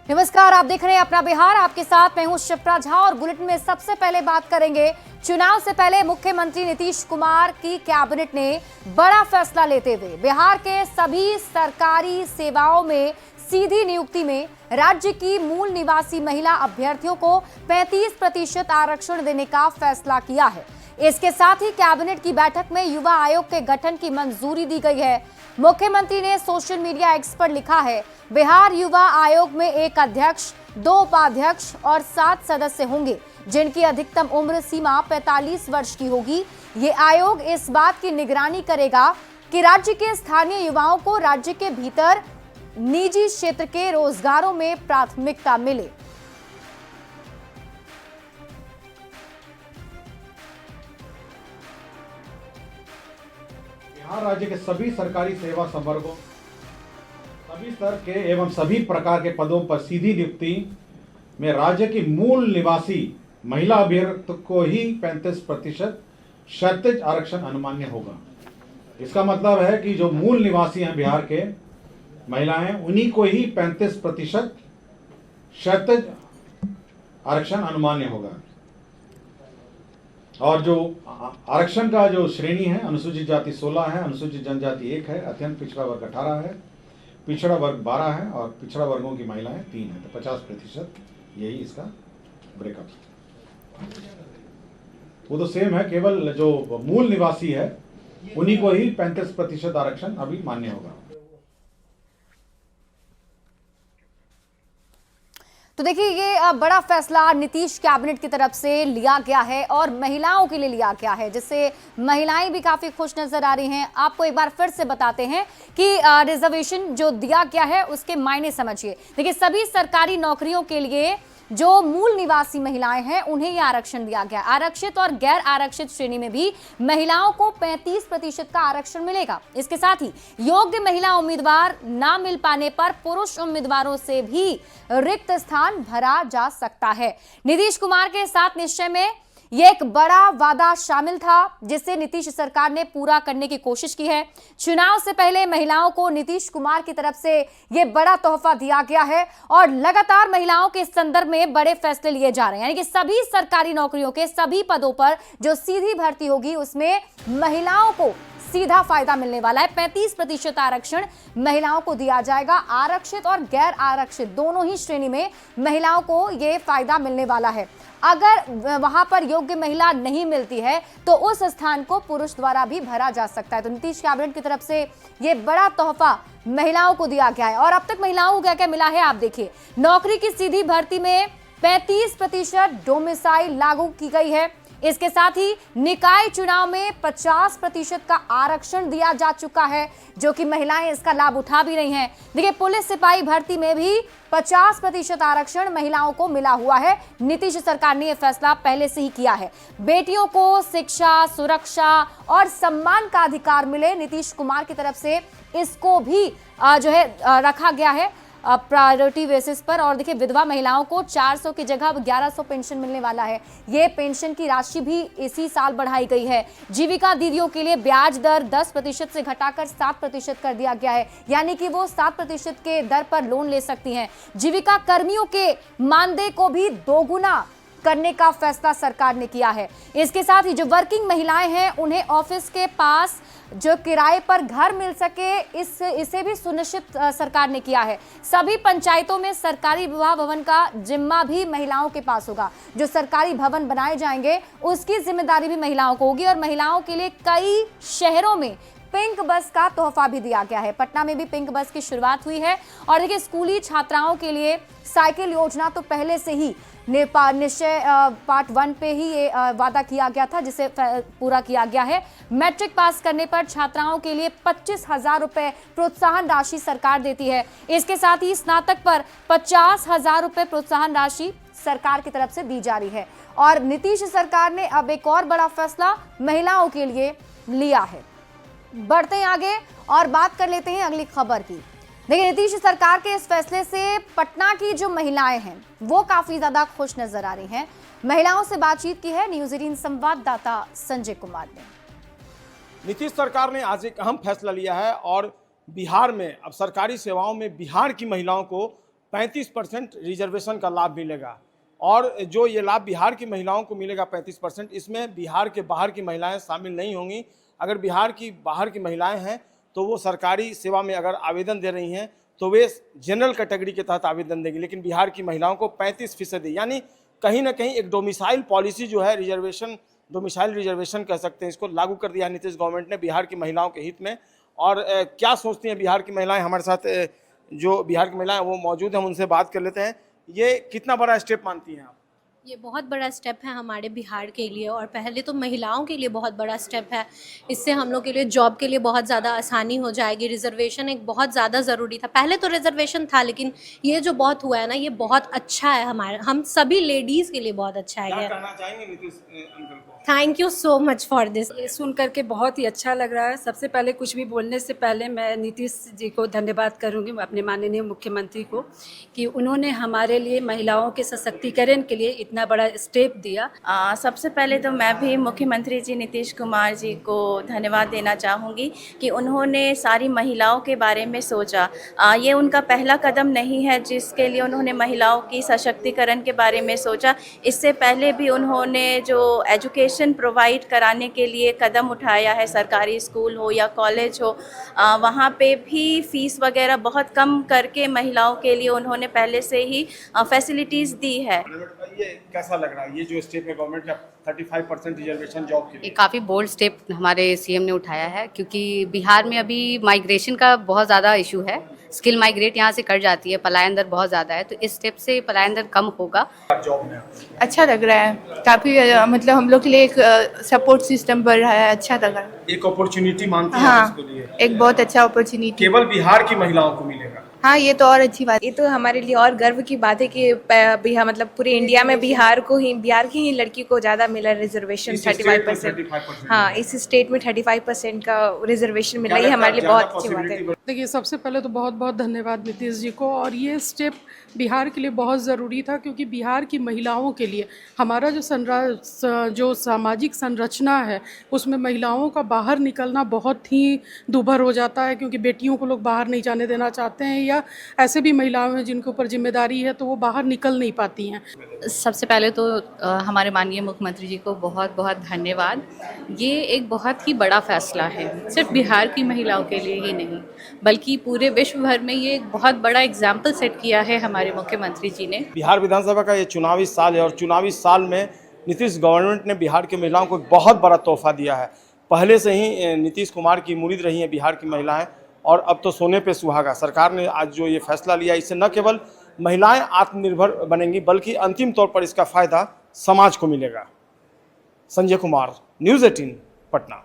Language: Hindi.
नमस्कार, आप देख रहे हैं अपना बिहार। आपके साथ मैं हूं शिप्रा झा और बुलेटिन में सबसे पहले बात करेंगे चुनाव से पहले मुख्यमंत्री नीतीश कुमार की कैबिनेट ने बड़ा फैसला लेते हुए बिहार के सभी सरकारी सेवाओं में सीधी नियुक्ति में राज्य की मूल निवासी महिला अभ्यर्थियों को 35% आरक्षण देने का फैसला किया है। इसके साथ ही कैबिनेट की बैठक में युवा आयोग के गठन की मंजूरी दी गई है। मुख्यमंत्री ने सोशल मीडिया एक्स पर लिखा है, बिहार युवा आयोग में 1 अध्यक्ष, 2 उपाध्यक्ष और 7 सदस्य होंगे, जिनकी अधिकतम उम्र सीमा 45 वर्ष की होगी। ये आयोग इस बात की निगरानी करेगा कि राज्य के स्थानीय युवाओं को राज्य के भीतर निजी क्षेत्र के रोजगारों में प्राथमिकता मिले। बिहार राज्य के सभी सरकारी सेवा संवर्गों, सभी स्तर के एवं सभी प्रकार के पदों पर सीधी नियुक्ति में राज्य की मूल निवासी महिला अभ्यर्थी को ही 35% क्षैतिज आरक्षण अनुमान्य होगा। इसका मतलब है कि जो मूल निवासी हैं बिहार के महिलाएं, उन्हीं को ही 35% क्षैतिज आरक्षण अनुमान्य होगा। और जो आरक्षण का जो श्रेणी है, अनुसूचित जाति 16 है, अनुसूचित जनजाति 1 है, अत्यंत पिछड़ा वर्ग 18 है, पिछड़ा वर्ग 12 है और पिछड़ा वर्गों की महिलाएं 3 है। तो 50% यही इसका ब्रेकअप है। वो तो सेम है, केवल जो मूल निवासी है उन्हीं को ही 35% आरक्षण अभी मान्य होगा। तो देखिए, ये बड़ा फैसला नीतीश कैबिनेट की तरफ से लिया गया है और महिलाओं के लिए लिया गया है, जिससे महिलाएं भी काफी खुश नजर आ रही हैं। आपको एक बार फिर से बताते हैं कि रिजर्वेशन जो दिया गया है उसके मायने समझिए। देखिए, सभी सरकारी नौकरियों के लिए जो मूल निवासी महिलाएं हैं उन्हें यह आरक्षण दिया गया। आरक्षित और गैर आरक्षित श्रेणी में भी महिलाओं को 35% का आरक्षण मिलेगा। इसके साथ ही योग्य महिला उम्मीदवार ना मिल पाने पर पुरुष उम्मीदवारों से भी रिक्त स्थान भरा जा सकता है। नीतीश कुमार के साथ निश्चय में यह एक बड़ा वादा शामिल था, जिसे नीतीश सरकार ने पूरा करने की कोशिश की है। चुनाव से पहले महिलाओं को नीतीश कुमार की तरफ से यह बड़ा तोहफा दिया गया है और लगातार महिलाओं के संदर्भ में बड़े फैसले लिए जा रहे हैं। यानी कि सभी सरकारी नौकरियों के सभी पदों पर जो सीधी भर्ती होगी उसमें महिलाओं को सीधा फायदा मिलने वाला है। 35% आरक्षण महिलाओं को दिया जाएगा। आरक्षित और गैर आरक्षित दोनों ही श्रेणी में महिलाओं को यह फायदा मिलने वाला है। अगर वहां पर योग्य महिला नहीं मिलती है तो उस स्थान को पुरुष द्वारा भी भरा जा सकता है। तो नीतीश कैबिनेट की तरफ से यह बड़ा तोहफा महिलाओं को दिया गया है। और अब तक महिलाओं को क्या क्या मिला है आप देखिए। नौकरी की सीधी भर्ती में 35% डोमिसाइल लागू की गई है। इसके साथ ही निकाय चुनाव में 50% का आरक्षण दिया जा चुका है, जो कि महिलाएं इसका लाभ उठा भी रही हैं। देखिए, पुलिस सिपाही भर्ती में भी 50% आरक्षण महिलाओं को मिला हुआ है। नीतीश सरकार ने यह फैसला पहले से ही किया है। बेटियों को शिक्षा, सुरक्षा और सम्मान का अधिकार मिले, नीतीश कुमार की तरफ से इसको भी रखा गया है प्रायोरिटी बेसिस पर। और देखिए, विधवा महिलाओं को 400 की जगह 1100 पेंशन मिलने वाला है। ये पेंशन की राशि भी इसी साल बढ़ाई गई है। जीविका दीदियों के लिए ब्याज दर 10% से घटाकर 7% कर दिया गया है, यानी कि वो 7% के दर पर लोन ले सकती हैं। जीविका कर्मियों के मानदेय को भी दोगुना करने का फैसला सरकार ने किया है। इसके साथ ही जो वर्किंग महिलाएं हैं उन्हें ऑफिस के पास जो किराए पर घर मिल सके, इसे भी सुनिश्चित सरकार ने किया है। सभी पंचायतों में सरकारी विवाह भवन का जिम्मा भी महिलाओं के पास होगा। जो सरकारी भवन बनाए जाएंगे उसकी जिम्मेदारी भी महिलाओं को होगी। और महिलाओं के लिए कई शहरों में पिंक बस का तोहफा भी दिया गया है। पटना में भी पिंक बस की शुरुआत हुई है। और देखिए, स्कूली छात्राओं के लिए साइकिल योजना तो पहले से ही निश्चय पार्ट 1 पे ही ये वादा किया गया था, जिसे पूरा किया गया है। मैट्रिक पास करने पर छात्राओं के लिए 25,000 रुपए प्रोत्साहन राशि सरकार देती है। इसके साथ ही स्नातक पर 50,000 रुपए प्रोत्साहन राशि सरकार की तरफ से दी जा रही है। और नीतीश सरकार ने अब एक और बड़ा फैसला महिलाओं के लिए लिया है। बढ़ते हैं आगे और बात कर लेते हैं अगली खबर की। देखिए, नीतीश सरकार के इस फैसले से पटना की जो महिलाएं हैं वो काफी ज्यादा खुश नजर आ रही हैं। महिलाओं से बातचीत की है न्यूज़ 18 संवाददाता संजय कुमार ने। नीतीश सरकार ने आज एक अहम फैसला लिया है और बिहार में अब सरकारी सेवाओं में बिहार की महिलाओं को 35% रिजर्वेशन का लाभ मिलेगा। और जो ये लाभ बिहार की महिलाओं को मिलेगा 35%, इसमें बिहार के बाहर की महिलाएं शामिल नहीं होंगी। अगर बिहार की बाहर की महिलाएं हैं तो वो सरकारी सेवा में अगर आवेदन दे रही हैं तो वे जनरल कैटेगरी के तहत आवेदन देंगी, लेकिन बिहार की महिलाओं को 35% यानी कहीं ना कहीं एक डोमिसाइल पॉलिसी जो है रिजर्वेशन, डोमिसाइल रिजर्वेशन कह सकते हैं, इसको लागू कर दिया है नीतीश गवर्नमेंट ने बिहार की महिलाओं के हित में। और क्या सोचती हैं बिहार की महिलाएं? हमारे साथ जो बिहार की महिलाएं वो मौजूद हैं, हम उनसे बात कर लेते हैं। ये कितना बड़ा स्टेप मानती हैं आप? ये बहुत बड़ा स्टेप है हमारे बिहार के लिए, और पहले तो महिलाओं के लिए बहुत बड़ा स्टेप है। इससे हम लोग के लिए जॉब के लिए बहुत ज़्यादा आसानी हो जाएगी। रिजर्वेशन एक बहुत ज़्यादा ज़रूरी था, पहले तो रिजर्वेशन था, लेकिन ये जो बहुत हुआ है ना, ये बहुत अच्छा है हम सभी लेडीज़ के लिए बहुत अच्छा है। क्या कहना चाहेंगे नीतीश अंकल को? Thank you so much for this. ये सुन करके बहुत ही अच्छा लग रहा है। सबसे पहले कुछ भी बोलने से पहले मैं नीतीश जी को धन्यवाद करूंगी, अपने माननीय मुख्यमंत्री को, कि उन्होंने हमारे लिए महिलाओं के सशक्तिकरण के लिए इतना बड़ा स्टेप दिया। सबसे पहले तो मैं भी मुख्यमंत्री जी नीतीश कुमार जी को धन्यवाद देना चाहूँगी कि उन्होंने सारी महिलाओं के बारे में सोचा। ये उनका पहला कदम नहीं है जिसके लिए उन्होंने महिलाओं की सशक्तिकरण के बारे में सोचा। इससे पहले भी उन्होंने जो एजुकेशन प्रोवाइड कराने के लिए कदम उठाया है, सरकारी स्कूल हो या कॉलेज हो, वहाँ पे भी फीस वगैरह बहुत कम करके महिलाओं के लिए उन्होंने पहले से ही फैसिलिटीज़ दी है। ये कैसा लग रहा है ये जो स्टेप है गवर्नमेंट का 35% रिजर्वेशन जॉब के ये लिए? काफ़ी बोल्ड स्टेप हमारे सीएम ने उठाया है, क्योंकि बिहार में अभी माइग्रेशन का बहुत ज़्यादा इशू है। स्किल माइग्रेट यहाँ से कर जाती है, पलायन दर बहुत ज़्यादा है, तो इस स्टेप से पलायन दर कम होगा। जॉब में अच्छा लग रहा है काफ़ी, मतलब हम लोग के लिए एक सपोर्ट सिस्टम बढ़ रहा है, अच्छा लग रहा है। एक अपॉर्चुनिटी मानती हैं हाँ, इसके लिए? एक बहुत अच्छा अपॉर्चुनिटी। केवल बिहार की महिलाओं को मिलेगा? हाँ, ये तो और अच्छी बात। ये तो हमारे लिए और गर्व की बात है कि बिहार, मतलब पूरे इंडिया में बिहार की ही लड़की को ज़्यादा मिला रिजर्वेशन 35%। हाँ, इस स्टेट में 35% का रिजर्वेशन मिला, ये हमारे लिए बहुत अच्छी बात है। देखिए, सबसे पहले तो बहुत बहुत धन्यवाद नीतीश जी को। और ये स्टेप बिहार के लिए बहुत ज़रूरी था, क्योंकि बिहार की महिलाओं के लिए हमारा जो सामाजिक संरचना है उसमें महिलाओं का बाहर निकलना बहुत ही दूभर हो जाता है, क्योंकि बेटियों को लोग बाहर नहीं जाने देना चाहते हैं, या ऐसे भी महिलाएं हैं जिनके ऊपर जिम्मेदारी है तो वो बाहर निकल नहीं पाती हैं। सबसे पहले तो हमारे माननीय मुख्यमंत्री जी को बहुत बहुत धन्यवाद। ये एक बहुत ही बड़ा फैसला है, सिर्फ बिहार की महिलाओं के लिए ही नहीं बल्कि पूरे विश्व भर में ये एक बहुत बड़ा एग्जाम्पल सेट किया है हमारे मुख्यमंत्री जी ने। बिहार विधानसभा का ये चुनावी साल है और चुनावी साल में नीतीश गवर्नमेंट ने बिहार की महिलाओं को एक बहुत बड़ा तोहफा दिया है। पहले से ही नीतीश कुमार की मुरीद रही हैं बिहार की महिलाएं, और अब तो सोने पे सुहागा। सरकार ने आज जो ये फैसला लिया, इससे न केवल महिलाएं आत्मनिर्भर बनेंगी बल्कि अंतिम तौर पर इसका फ़ायदा समाज को मिलेगा। संजय कुमार, न्यूज़ 18 पटना।